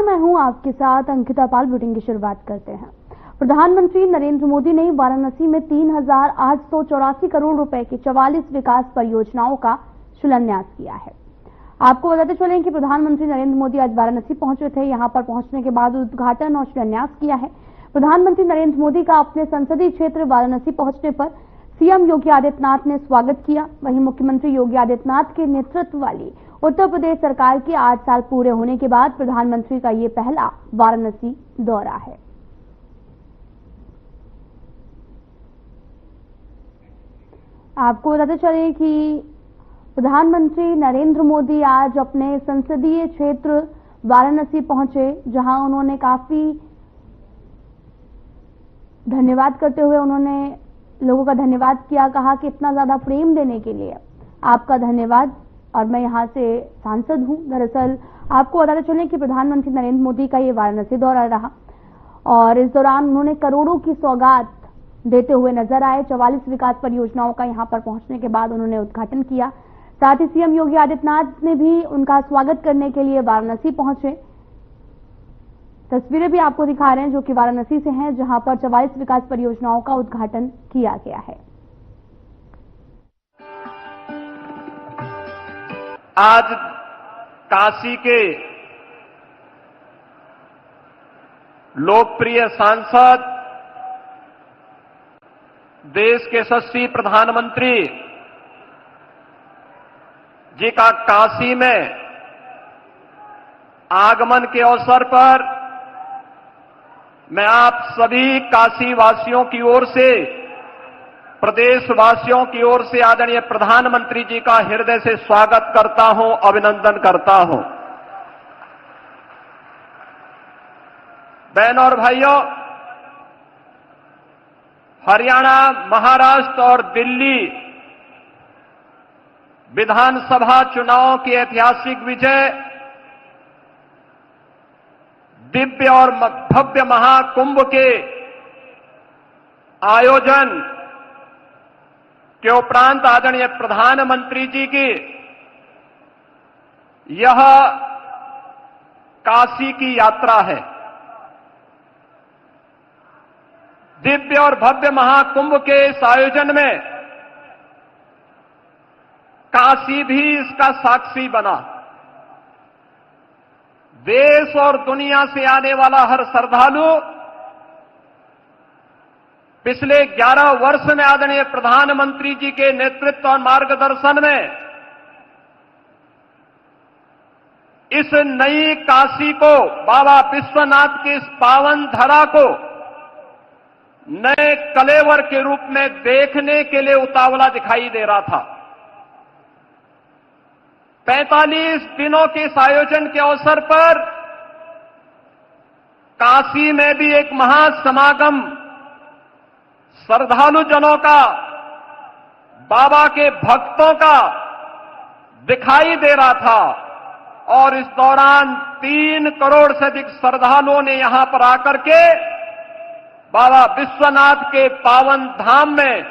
मैं हूं आपके साथ अंकिता पाल। बुलेटिन की शुरुआत करते हैं। प्रधानमंत्री नरेंद्र मोदी ने वाराणसी में 3,884 करोड़ रुपए की 44 विकास परियोजनाओं का शिलान्यास किया है। आपको बताते चलें कि प्रधानमंत्री नरेंद्र मोदी आज वाराणसी पहुंचे थे। यहां पर पहुंचने के बाद उद्घाटन और शिलान्यास किया है। प्रधानमंत्री नरेंद्र मोदी का अपने संसदीय क्षेत्र वाराणसी पहुंचने पर सीएम योगी आदित्यनाथ ने स्वागत किया। वहीं मुख्यमंत्री योगी आदित्यनाथ के नेतृत्व वाली उत्तर प्रदेश सरकार के 8 साल पूरे होने के बाद प्रधानमंत्री का ये पहला वाराणसी दौरा है। आपको बताते चलें कि प्रधानमंत्री नरेंद्र मोदी आज अपने संसदीय क्षेत्र वाराणसी पहुंचे, जहां उन्होंने काफी धन्यवाद करते हुए उन्होंने लोगों का धन्यवाद किया। कहा कि इतना ज्यादा प्रेम देने के लिए आपका धन्यवाद और मैं यहां से सांसद हूं। दरअसल आपको बताते चलें कि प्रधानमंत्री नरेंद्र मोदी का ये वाराणसी दौरा रहा और इस दौरान उन्होंने करोड़ों की सौगात देते हुए नजर आए। 44 विकास परियोजनाओं का यहां पर पहुंचने के बाद उन्होंने उद्घाटन किया। साथ ही सीएम योगी आदित्यनाथ ने भी उनका स्वागत करने के लिए वाराणसी पहुंचे। तस्वीरें भी आपको दिखा रहे हैं जो कि वाराणसी से हैं, जहां पर 44 विकास परियोजनाओं का उद्घाटन किया गया है। आज काशी के लोकप्रिय सांसद, देश के यशस्वी प्रधानमंत्री जी का काशी में आगमन के अवसर पर मैं आप सभी काशी वासियों की ओर से, प्रदेशवासियों की ओर से आदरणीय प्रधानमंत्री जी का हृदय से स्वागत करता हूं, अभिनंदन करता हूं। बहनों और भाइयों, हरियाणा, महाराष्ट्र और दिल्ली विधानसभा चुनाव की ऐतिहासिक विजय, दिव्य और भव्य महाकुंभ के आयोजन के उपरांत आदरणीय प्रधानमंत्री जी की यह काशी की यात्रा है। दिव्य और भव्य महाकुंभ के इस आयोजन में काशी भी इसका साक्षी बना। देश और दुनिया से आने वाला हर श्रद्धालु पिछले 11 वर्ष में आदरणीय प्रधानमंत्री जी के नेतृत्व और मार्गदर्शन में इस नई काशी को, बाबा विश्वनाथ की इस पावन धरा को नए कलेवर के रूप में देखने के लिए उतावला दिखाई दे रहा था। 45 दिनों के इस आयोजन के अवसर पर काशी में भी एक महासमागम श्रद्धालु जनों का, बाबा के भक्तों का दिखाई दे रहा था और इस दौरान 3 करोड़ से अधिक श्रद्धालुओं ने यहां पर आकर के बाबा विश्वनाथ के पावन धाम में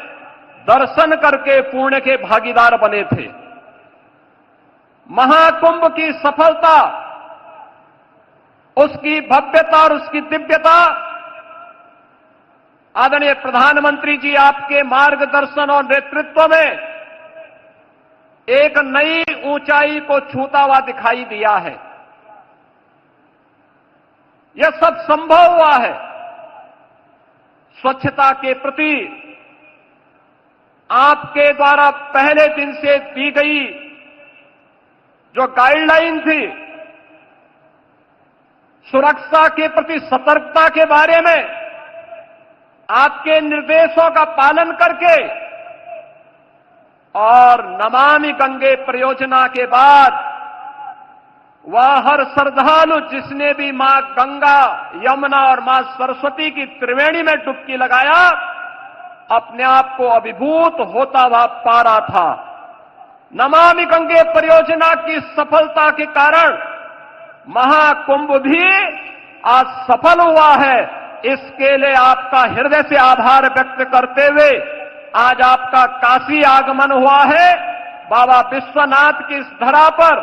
दर्शन करके पुण्य के भागीदार बने थे। महाकुंभ की सफलता, उसकी भव्यता और उसकी दिव्यता आदरणीय प्रधानमंत्री जी आपके मार्गदर्शन और नेतृत्व में एक नई ऊंचाई को छूता हुआ दिखाई दिया है। यह सब संभव हुआ है स्वच्छता के प्रति आपके द्वारा पहले दिन से दी गई जो गाइडलाइन थी, सुरक्षा के प्रति सतर्कता के बारे में आपके निर्देशों का पालन करके और नमामि गंगे परियोजना के बाद वह हर श्रद्धालु जिसने भी मां गंगा, यमुना और मां सरस्वती की त्रिवेणी में डुबकी लगाया, अपने आप को अभिभूत होता हुआ पा रहा था। नमामि गंगे परियोजना की सफलता के कारण महाकुंभ भी आज सफल हुआ है। इसके लिए आपका हृदय से आभार व्यक्त करते हुए आज आपका काशी आगमन हुआ है। बाबा विश्वनाथ की इस धरा पर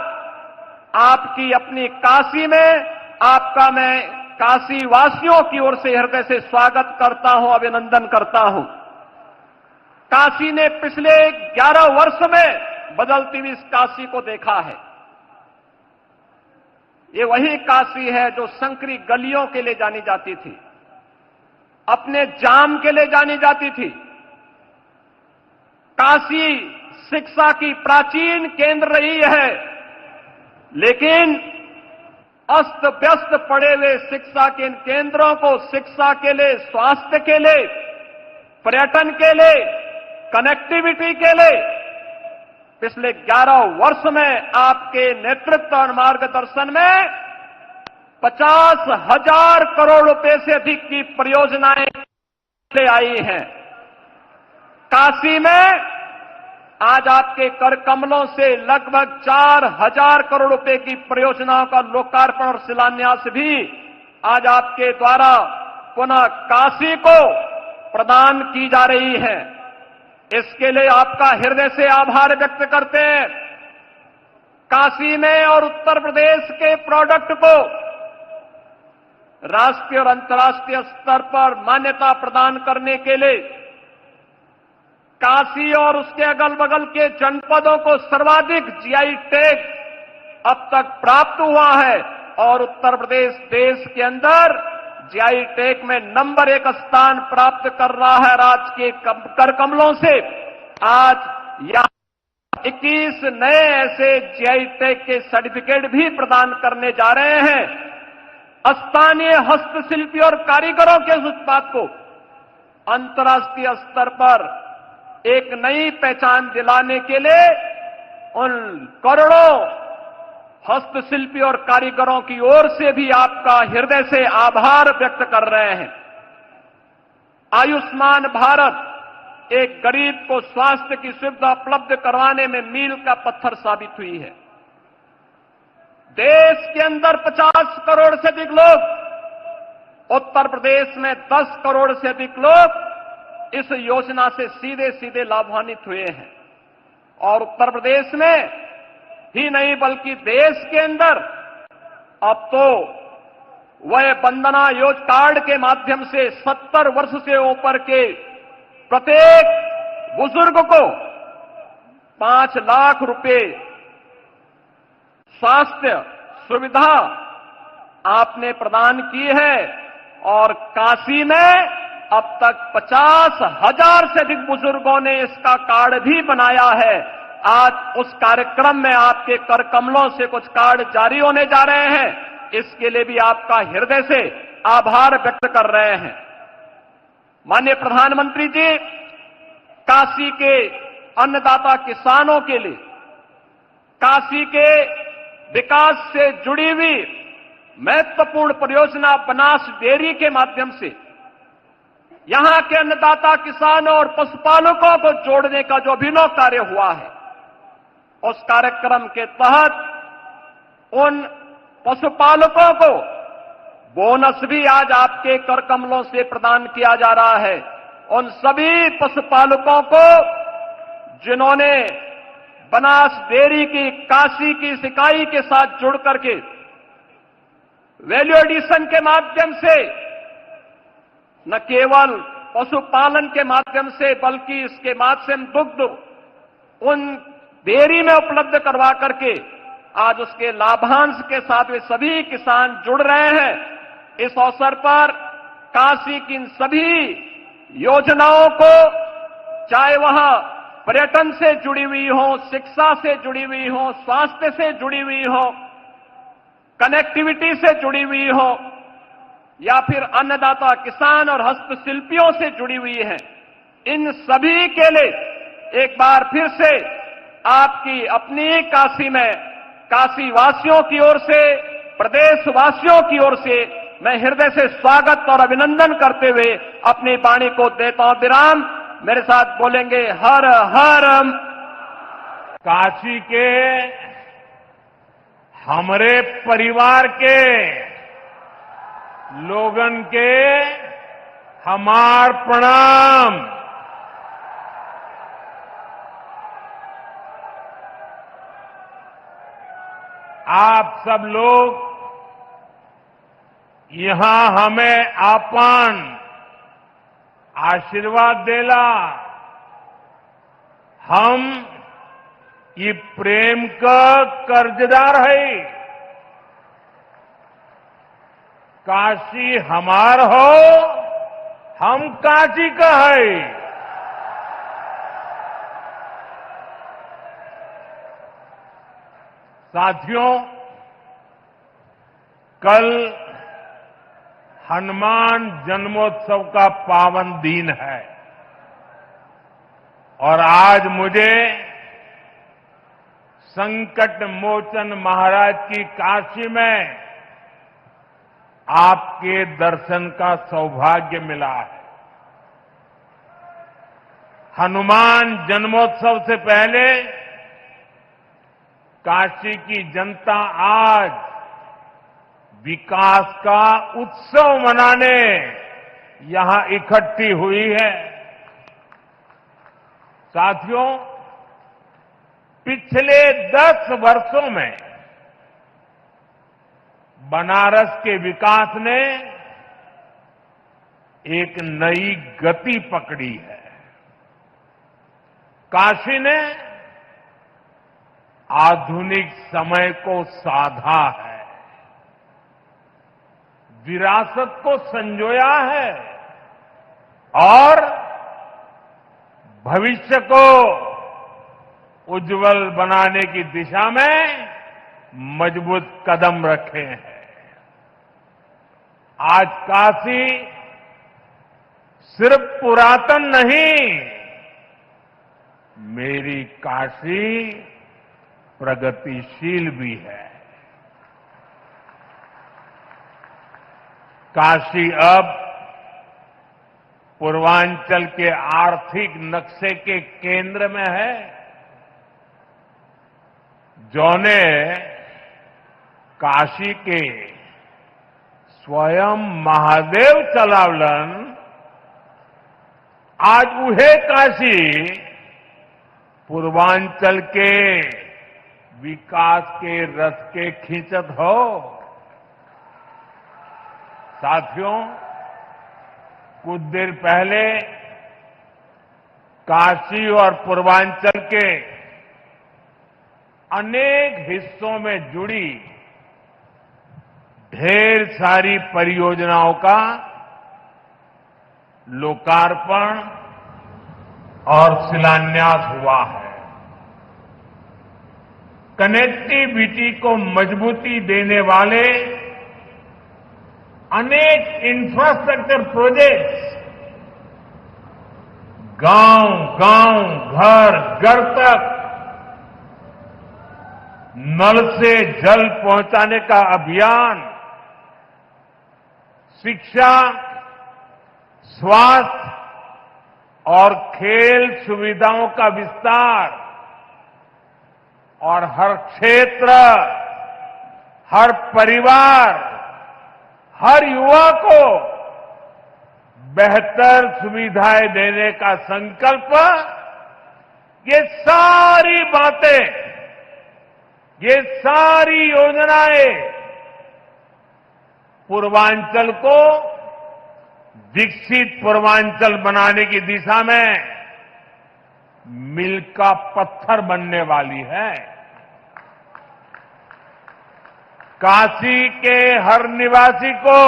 आपकी अपनी काशी में आपका मैं काशी वासियों की ओर से हृदय से स्वागत करता हूं, अभिनंदन करता हूं। काशी ने पिछले 11 वर्ष में बदलती हुई इस काशी को देखा है। ये वही काशी है जो संकरी गलियों के लिए जानी जाती थी, अपने जाम के लिए जानी जाती थी। काशी शिक्षा की प्राचीन केंद्र रही है, लेकिन अस्त व्यस्त पड़े हुए शिक्षा के इन केंद्रों को शिक्षा के लिए, स्वास्थ्य के लिए, पर्यटन के लिए, कनेक्टिविटी के लिए पिछले 11 वर्ष में आपके नेतृत्व और मार्गदर्शन में 50,000 करोड़ रुपए से अधिक की परियोजनाएं ले आई हैं। काशी में आज आपके कर कमलों से लगभग 4,000 करोड़ रुपए की परियोजनाओं का लोकार्पण और शिलान्यास भी आज आपके द्वारा पुनः काशी को प्रदान की जा रही है। इसके लिए आपका हृदय से आभार व्यक्त करते हैं। काशी में और उत्तर प्रदेश के प्रोडक्ट को राष्ट्रीय और अंतर्राष्ट्रीय स्तर पर मान्यता प्रदान करने के लिए काशी और उसके अगल बगल के जनपदों को सर्वाधिक जीआई टैग अब तक प्राप्त हुआ है और उत्तर प्रदेश देश के अंदर जीआई टैग में नंबर 1 स्थान प्राप्त कर रहा है। राज्य के कर कमलों से आज यहां 21 नए ऐसे जीआई टैग के सर्टिफिकेट भी प्रदान करने जा रहे हैं। स्थानीय हस्तशिल्पी और कारीगरों के उस उत्पाद को अंतर्राष्ट्रीय स्तर पर एक नई पहचान दिलाने के लिए उन करोड़ों हस्तशिल्पी और कारीगरों की ओर से भी आपका हृदय से आभार व्यक्त कर रहे हैं। आयुष्मान भारत एक गरीब को स्वास्थ्य की सुविधा उपलब्ध करवाने में मील का पत्थर साबित हुई है। देश के अंदर 50 करोड़ से अधिक लोग, उत्तर प्रदेश में 10 करोड़ से अधिक लोग इस योजना से सीधे सीधे लाभान्वित हुए हैं और उत्तर प्रदेश में ही नहीं बल्कि देश के अंदर अब तो वह वंदना योजना कार्ड के माध्यम से 70 वर्ष से ऊपर के प्रत्येक बुजुर्ग को 5 लाख रुपए स्वास्थ्य सुविधा आपने प्रदान की है और काशी में अब तक 50,000 से अधिक बुजुर्गों ने इसका कार्ड भी बनाया है। आज उस कार्यक्रम में आपके कर कमलों से कुछ कार्ड जारी होने जा रहे हैं। इसके लिए भी आपका हृदय से आभार व्यक्त कर रहे हैं। माननीय प्रधानमंत्री जी, काशी के अन्नदाता किसानों के लिए काशी के विकास से जुड़ी हुई महत्वपूर्ण परियोजना बनास डेयरी के माध्यम से यहां के अन्नदाता किसानों और पशुपालकों को जोड़ने का जो अभिनव कार्य हुआ है, उस कार्यक्रम के तहत उन पशुपालकों को बोनस भी आज आपके कर कमलों से प्रदान किया जा रहा है। उन सभी पशुपालकों को जिन्होंने बनास डेयरी की काशी की इकाई के साथ जुड़ करके वैल्यू एडिशन के माध्यम से न केवल पशुपालन के माध्यम से बल्कि इसके माध्यम दुग्ध उन डेयरी में उपलब्ध करवा करके आज उसके लाभांश के साथ वे सभी किसान जुड़ रहे हैं। इस अवसर पर काशी की इन सभी योजनाओं को, चाहे वह पर्यटन से जुड़ी हुई हो, शिक्षा से जुड़ी हुई हो, स्वास्थ्य से जुड़ी हुई हो, कनेक्टिविटी से जुड़ी हुई हो या फिर अन्नदाता किसान और हस्तशिल्पियों से जुड़ी हुई है, इन सभी के लिए एक बार फिर से आपकी अपनी काशी में काशी वासियों की ओर से, प्रदेशवासियों की ओर से मैं हृदय से स्वागत और अभिनंदन करते हुए अपनी वाणी को देता हूं विराम। मेरे साथ बोलेंगे हर हर। काशी के हमारे परिवार के लोगन के हमार प्रणाम। आप सब लोग यहां हमें आपन आशीर्वाद देला। हम ये प्रेम का कर्जदार है। काशी हमार हो, हम काशी का है। साथियों, कल हनुमान जन्मोत्सव का पावन दिन है और आज मुझे संकट मोचन महाराज की काशी में आपके दर्शन का सौभाग्य मिला है। हनुमान जन्मोत्सव से पहले काशी की जनता आज विकास का उत्सव मनाने यहां इकट्ठी हुई है। साथियों, पिछले 10 वर्षों में बनारस के विकास ने एक नई गति पकड़ी है। काशी ने आधुनिक समय को साधा है, विरासत को संजोया है और भविष्य को उज्जवल बनाने की दिशा में मजबूत कदम रखे हैं। आज काशी सिर्फ पुरातन नहीं, मेरी काशी प्रगतिशील भी है। काशी अब पूर्वांचल के आर्थिक नक्शे के केंद्र में है। जौने काशी के स्वयं महादेव चलावलन, आज उहे काशी पूर्वांचल के विकास के रथ के खींचत हो। साथियों, कुछ देर पहले काशी और पूर्वांचल के अनेक हिस्सों में जुड़ी ढेर सारी परियोजनाओं का लोकार्पण और शिलान्यास हुआ है। कनेक्टिविटी को मजबूती देने वाले अनेक इंफ्रास्ट्रक्चर प्रोजेक्ट्स गांव-गांव, घर-घर तक नल से जल पहुंचाने का अभियान, शिक्षा, स्वास्थ्य और खेल सुविधाओं का विस्तार और हर क्षेत्र, हर परिवार, हर युवा को बेहतर सुविधाएं देने का संकल्प, ये सारी बातें, ये सारी योजनाएं पूर्वांचल को विकसित पूर्वांचल बनाने की दिशा में मील का पत्थर बनने वाली है। काशी के हर निवासी को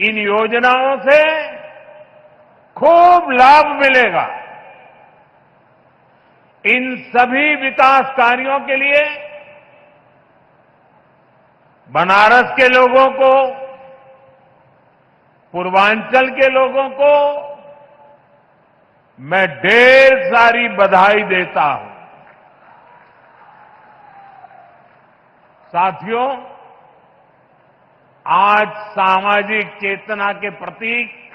इन योजनाओं से खूब लाभ मिलेगा। इन सभी विकास कार्यों के लिए बनारस के लोगों को, पूर्वांचल के लोगों को मैं ढेर सारी बधाई देता हूं। साथियों, आज सामाजिक चेतना के प्रतीक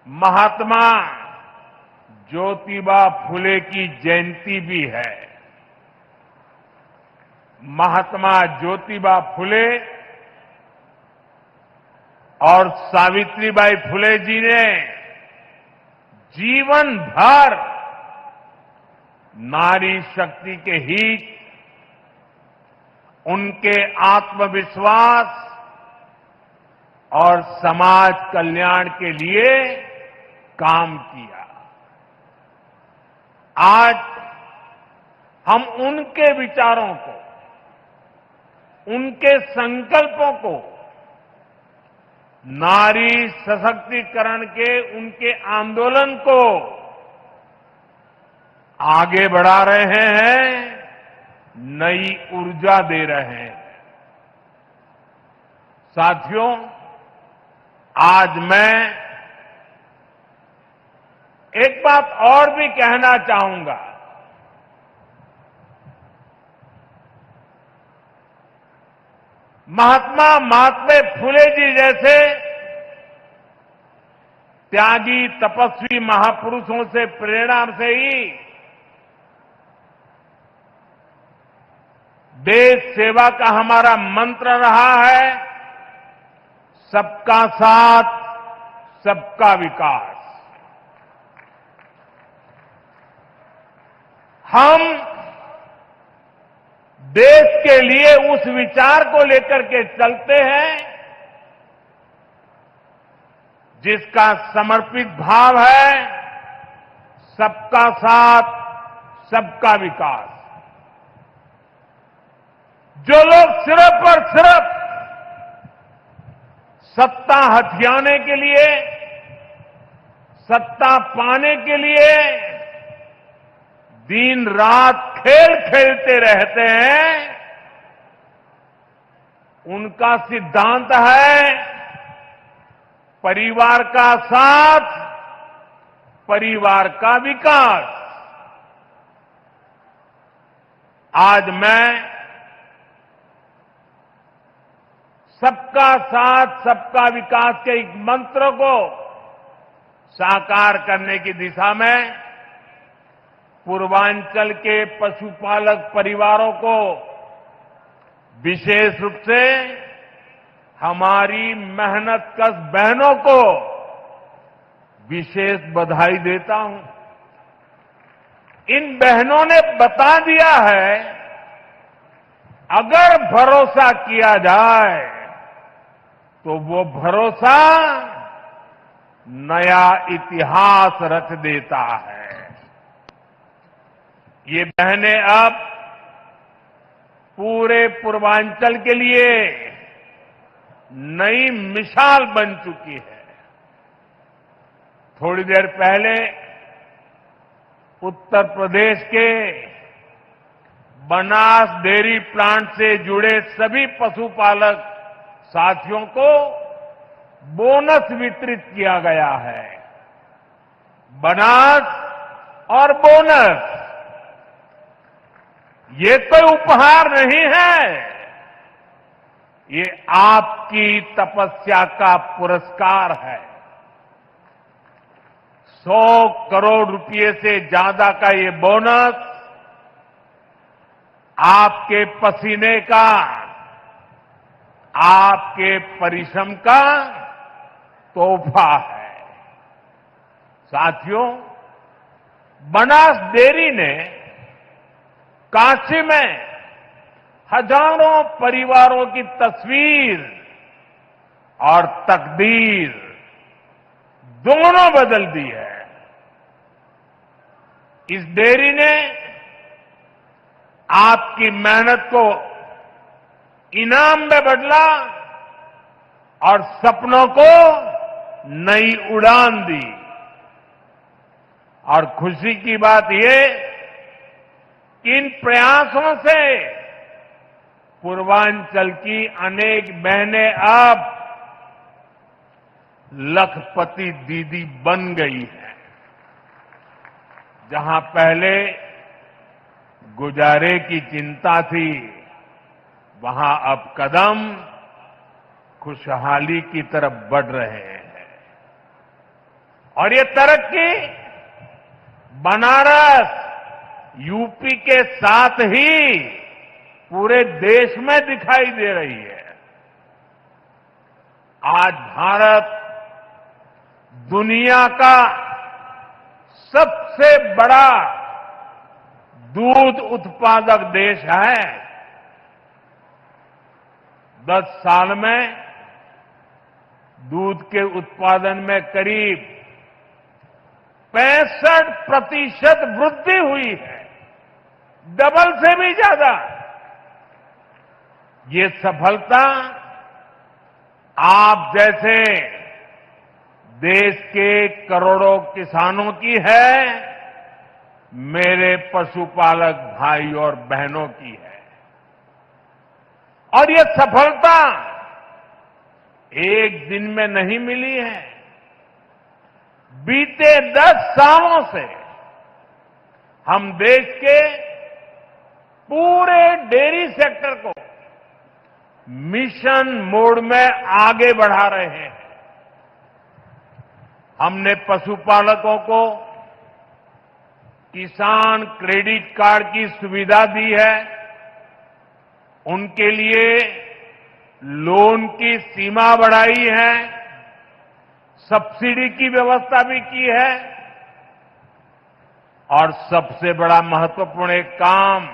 महात्मा ज्योतिबा फुले की जयंती भी है। महात्मा ज्योतिबा फुले और सावित्रीबाई फुले जी ने जीवन भर नारी शक्ति के हित उनके आत्मविश्वास और समाज कल्याण के लिए काम किया। आज हम उनके विचारों को, उनके संकल्पों को, नारी सशक्तिकरण के उनके आंदोलन को आगे बढ़ा रहे हैं, नई ऊर्जा दे रहे हैं। साथियों, आज मैं एक बात और भी कहना चाहूंगा। महात्मा फुले जी जैसे त्यागी तपस्वी महापुरुषों से प्रेरणा से ही देश सेवा का हमारा मंत्र रहा है, सबका साथ, सबका विकास। हम देश के लिए उस विचार को लेकर के चलते हैं जिसका समर्पित भाव है सबका साथ, सबका विकास। जो लोग सिर्फ और सिर्फ सत्ता हथियाने के लिए, सत्ता पाने के लिए दिन रात खेल खेलते रहते हैं, उनका सिद्धांत है परिवार का साथ, परिवार का विकास। आज मैं सबका साथ, सबका विकास के एक मंत्र को साकार करने की दिशा में पूर्वांचल के पशुपालक परिवारों को, विशेष रूप से हमारी मेहनतकश बहनों को विशेष बधाई देता हूं। इन बहनों ने बता दिया है, अगर भरोसा किया जाए तो वो भरोसा नया इतिहास रच देता है। ये बहनें अब पूरे पूर्वांचल के लिए नई मिसाल बन चुकी है। थोड़ी देर पहले उत्तर प्रदेश के बनास डेयरी प्लांट से जुड़े सभी पशुपालक साथियों को बोनस वितरित किया गया है। बनास और बोनस ये कोई उपहार नहीं है, ये आपकी तपस्या का पुरस्कार है। 100 करोड़ रुपए से ज्यादा का ये बोनस आपके पसीने का, आपके परिश्रम का तोहफा है। साथियों, बनास डेयरी ने काशी में हजारों परिवारों की तस्वीर और तकदीर दोनों बदल दी है। इस डेयरी ने आपकी मेहनत को इनाम में बदला और सपनों को नई उड़ान दी। और खुशी की बात यह कि इन प्रयासों से पूर्वांचल की अनेक बहनें अब लखपति दीदी बन गई हैं। जहां पहले गुजारे की चिंता थी, वहां अब कदम खुशहाली की तरफ बढ़ रहे हैं। और ये तरक्की बनारस, यूपी के साथ ही पूरे देश में दिखाई दे रही है। आज भारत दुनिया का सबसे बड़ा दूध उत्पादक देश है। 10 साल में दूध के उत्पादन में करीब 65% वृद्धि हुई है, डबल से भी ज्यादा। ये सफलता आप जैसे देश के करोड़ों किसानों की है, मेरे पशुपालक भाई और बहनों की है। और ये सफलता एक दिन में नहीं मिली है। बीते 10 सालों से हम देश के पूरे डेयरी सेक्टर को मिशन मोड में आगे बढ़ा रहे हैं। हमने पशुपालकों को किसान क्रेडिट कार्ड की सुविधा दी है, उनके लिए लोन की सीमा बढ़ाई है, सब्सिडी की व्यवस्था भी की है और सबसे बड़ा महत्वपूर्ण एक काम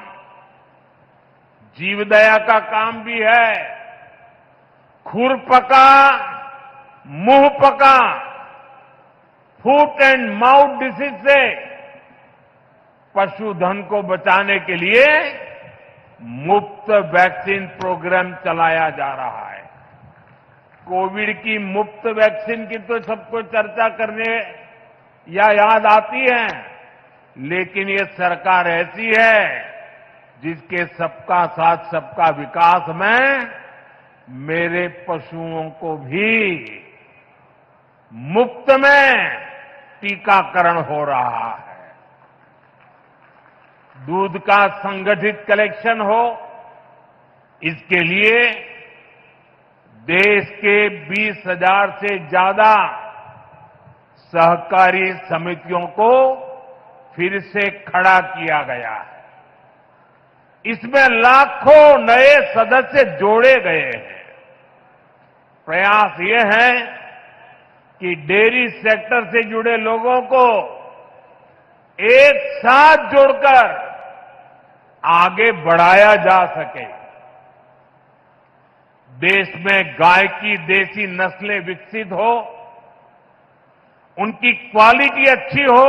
जीवदया का काम भी है। खुरपका मुंह पका फुट एंड माउथ डिसीज से पशुधन को बचाने के लिए मुफ्त वैक्सीन प्रोग्राम चलाया जा रहा है। कोविड की मुफ्त वैक्सीन की तो सबको चर्चा करने या याद आती है, लेकिन ये सरकार ऐसी है जिसके सबका साथ सबका विकास में मेरे पशुओं को भी मुफ्त में टीकाकरण हो रहा है। दूध का संगठित कलेक्शन हो, इसके लिए देश के 20,000 से ज्यादा सहकारी समितियों को फिर से खड़ा किया गया है। इसमें लाखों नए सदस्य जोड़े गए हैं। प्रयास ये है कि डेयरी सेक्टर से जुड़े लोगों को एक साथ जोड़कर आगे बढ़ाया जा सके। देश में गाय की देसी नस्लें विकसित हो, उनकी क्वालिटी अच्छी हो,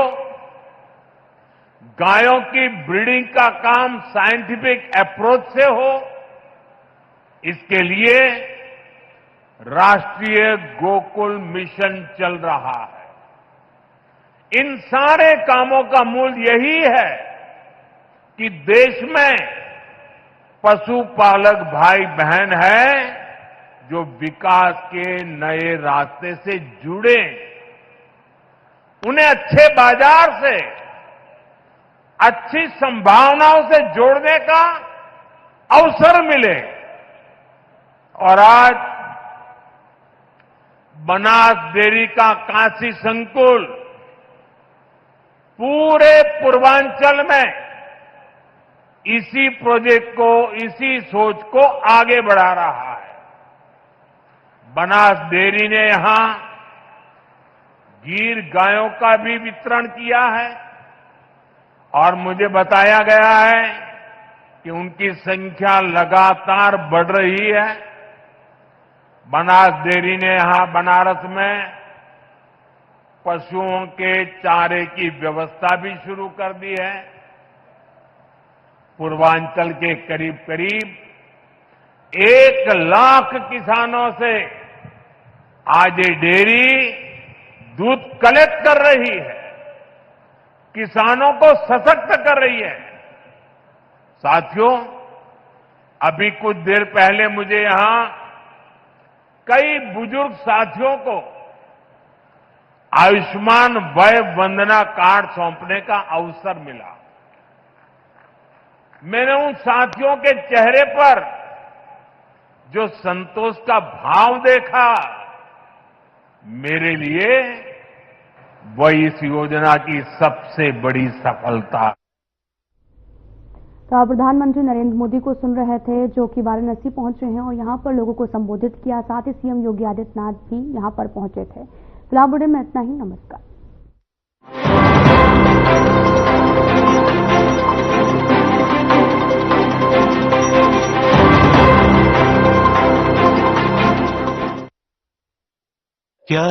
गायों की ब्रीडिंग का काम साइंटिफिक अप्रोच से हो, इसके लिए राष्ट्रीय गोकुल मिशन चल रहा है। इन सारे कामों का मूल यही है कि देश में पशुपालक भाई बहन है जो विकास के नए रास्ते से जुड़े, उन्हें अच्छे बाजार से, अच्छी संभावनाओं से जोड़ने का अवसर मिले। और आज बनास डेयरी का काशी संकुल पूरे पूर्वांचल में इसी प्रोजेक्ट को, इसी सोच को आगे बढ़ा रहा है। बनास डेयरी ने यहां गीर गायों का भी वितरण किया है और मुझे बताया गया है कि उनकी संख्या लगातार बढ़ रही है। बनास डेयरी ने यहां बनारस में पशुओं के चारे की व्यवस्था भी शुरू कर दी है। पूर्वांचल के करीब करीब 1 लाख किसानों से आज ये डेयरी दूध कलेक्ट कर रही है, किसानों को सशक्त कर रही है। साथियों, अभी कुछ देर पहले मुझे यहां कई बुजुर्ग साथियों को आयुष्मान वय वंदना कार्ड सौंपने का अवसर मिला। मैंने उन साथियों के चेहरे पर जो संतोष का भाव देखा, मेरे लिए वह इस योजना की सबसे बड़ी सफलता। तो आप प्रधानमंत्री नरेंद्र मोदी को सुन रहे थे, जो कि वाराणसी पहुंच रहे हैं और यहां पर लोगों को संबोधित किया। साथ ही सीएम योगी आदित्यनाथ भी यहां पर पहुंचे थे। फिलहाल बुलेटिन में इतना ही। नमस्कार। क्या